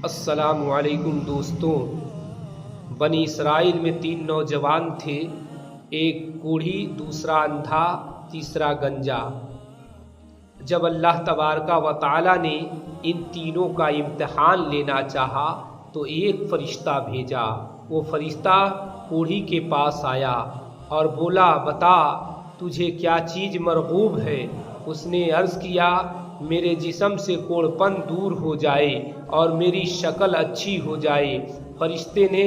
السلام علیکم دوستوں، بنی اسرائیل میں 3 نوجوان تھے، ایک کوڑھی، دوسرا اندھا، تیسرا گنجا۔ جب اللہ تبارک و تعالی نے ان تینوں کا امتحان لینا چاہا تو ایک فرشتہ بھیجا۔ وہ فرشتہ کوڑھی کے پاس آیا اور بولا، بتا تجھے کیا چیز مرغوب ہے؟ اس نے عرض کیا، میرے جسم سے کوڑ پن دور ہو جائے اور میری شکل اچھی ہو جائے۔ فرشتے نے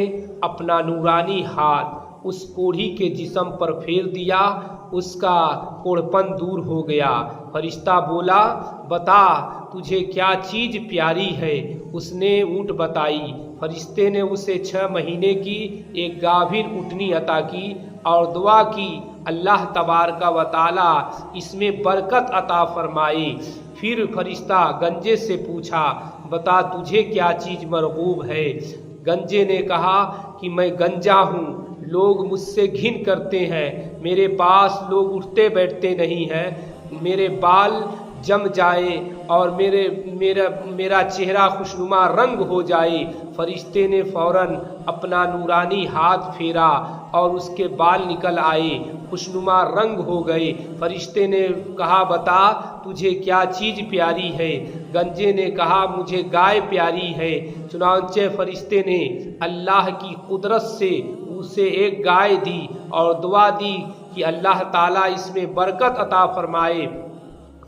اپنا نورانی ہاتھ اس کوڑھی کے جسم پر پھیر دیا، اس کا کوڑ پن دور ہو گیا۔ فرشتہ بولا، بتا تجھے کیا چیز پیاری ہے؟ اس نے اونٹ بتائی۔ فرشتے نے اسے 6 مہینے کی ایک گابھن اونٹنی عطا کی اور دعا کی، اللہ تبارک و تعالی اس میں برکت عطا فرمائے۔ پھر فرشتہ گنجے سے پوچھا، بتا تجھے کیا چیز مرغوب ہے؟ گنجے نے کہا کہ میں گنجا ہوں، لوگ مجھ سے گھن کرتے ہیں، میرے پاس لوگ اٹھتے بیٹھتے نہیں ہیں، میرے بال جم جائیں اور میرا چہرہ خوشنما رنگ ہو جائے۔ فرشتے نے فوراً اپنا نورانی ہاتھ پھیرا اور اس کے بال نکل آئے، خوشنما رنگ ہو گئے۔ فرشتے نے کہا، بتا تجھے کیا چیز پیاری ہے؟ گنجے نے کہا، مجھے گائے پیاری ہے۔ چنانچہ فرشتے نے اللہ کی قدرت سے اسے ایک گائے دی اور دعا دی کہ اللہ تعالیٰ اس میں برکت عطا فرمائے۔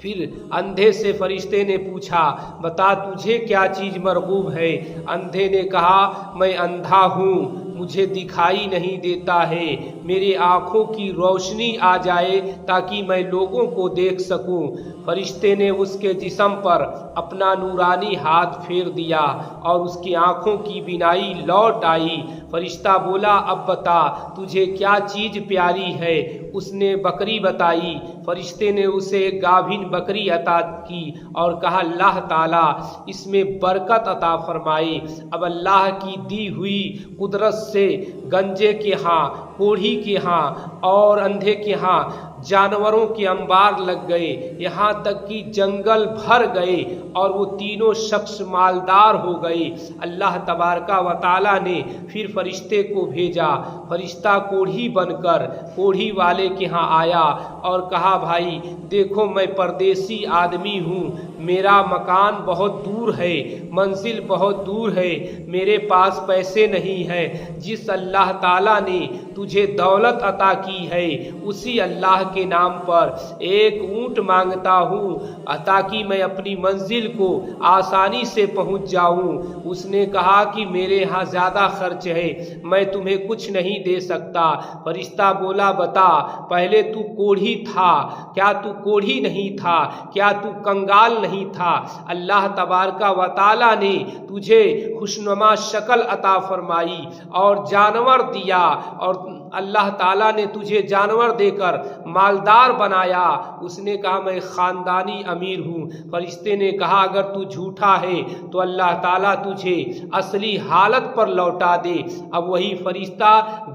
پھر اندھے سے فرشتے نے پوچھا، بتا تجھے کیا چیز مرغوب ہے؟ اندھے نے کہا، میں اندھا ہوں، مجھے دکھائی نہیں دیتا ہے، میری آنکھوں کی روشنی آ جائے تاکہ میں لوگوں کو دیکھ سکوں۔ فرشتے نے اس کے جسم پر اپنا نورانی ہاتھ پھیر دیا اور اس کی آنکھوں کی بینائی لوٹ آئی۔ فرشتہ بولا، اب بتا تجھے کیا چیز پیاری ہے؟ اس نے بکری بتائی۔ فرشتے نے اسے ایک گابھن بکری عطا کی اور کہا، اللہ تعالیٰ اس میں برکت عطا فرمائے۔ اب اللہ کی دی ہوئی قدرت سے گنجے کے ہاں، کوڑھی کے ہاں اور اندھے کے ہاں جانوروں کے انبار لگ گئے، یہاں تک کہ جنگل بھر گئے اور وہ تینوں شخص مالدار ہو گئے۔ اللہ تبارک و تعالیٰ نے پھر فرشتے کو بھیجا۔ فرشتہ کوڑھی بن کر کوڑھی والے کے ہاں آیا اور کہا، بھائی دیکھو میں پردیسی آدمی ہوں، میرا مکان بہت دور ہے، منزل بہت دور ہے، میرے پاس پیسے نہیں ہیں۔ جس اللہ تعالیٰ نے تجھے دولت عطا کی ہے اسی اللہ کے نام پر ایک اونٹ مانگتا ہوں تاکہ میں اپنی منزل کو آسانی سے پہنچ جاؤں۔ اس نے کہا کہ میرے ہاں زیادہ خرچ ہے، میں تمہیں کچھ نہیں دے سکتا۔ فرشتہ بولا، بتا پہلے تو کوڑھی تھا، کیا تو کوڑھی نہیں تھا؟ کیا تو کنگال نہیں تھا؟ اللہ تبارک و تعالی نے تجھے خوشنما شکل عطا فرمائی اور جانور دیا، اور اللہ تعالیٰ نے تجھے جانور دے کر مالدار بنایا۔ اس نے کہا، میں خاندانی امیر ہوں۔ فرشتے نے کہا، اگر تو جھوٹا ہے تو اللہ تعالیٰ تجھے اصلی حالت پر لوٹا دے۔ اب وہی فرشتہ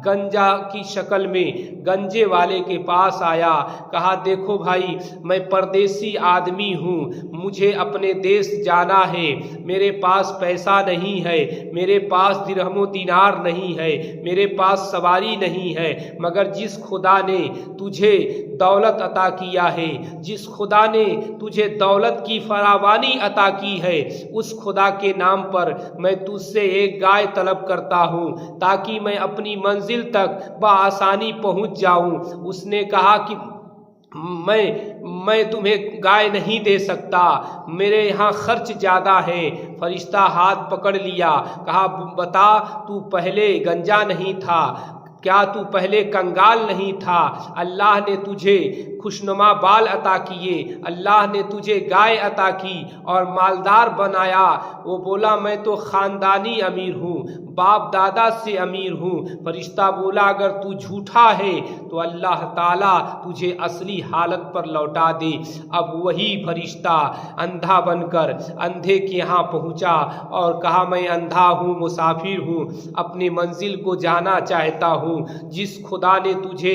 گنجا کی شکل میں گنجے والے کے پاس آیا، کہا، دیکھو بھائی میں پردیسی آدمی ہوں، مجھے اپنے دیس جانا ہے، میرے پاس پیسہ نہیں ہے، میرے پاس درہم و دینار نہیں ہے، میرے پاس سواری نہیں ہے، مگر جس خدا نے تجھے دولت عطا کیا ہے، جس خدا نے تجھے دولت کی فراوانی عطا کی ہے، اس خدا کے نام پر میں تجھ سے ایک گائے طلب کرتا ہوں تاکہ میں اپنی منزل تک بآسانی پہنچ جاؤں۔ اس نے کہا کہ میں تمہیں گائے نہیں دے سکتا، میرے یہاں خرچ زیادہ ہے۔ فرشتہ ہاتھ پکڑ لیا، کہا، بتا تو پہلے گنجا نہیں تھا؟ کیا تو پہلے کنگال نہیں تھا؟ اللہ نے تجھے خوشنما بال عطا کیے، اللہ نے تجھے گائے عطا کی اور مالدار بنایا۔ وہ بولا، میں تو خاندانی امیر ہوں، باپ دادا سے امیر ہوں۔ فرشتہ بولا، اگر تو جھوٹا ہے تو اللہ تعالیٰ تجھے اصلی حالت پر لوٹا دے۔ اب وہی فرشتہ اندھا بن کر اندھے کے یہاں پہنچا اور کہا، میں اندھا ہوں، مسافر ہوں، اپنی منزل کو جانا چاہتا ہوں۔ جس خدا نے تجھے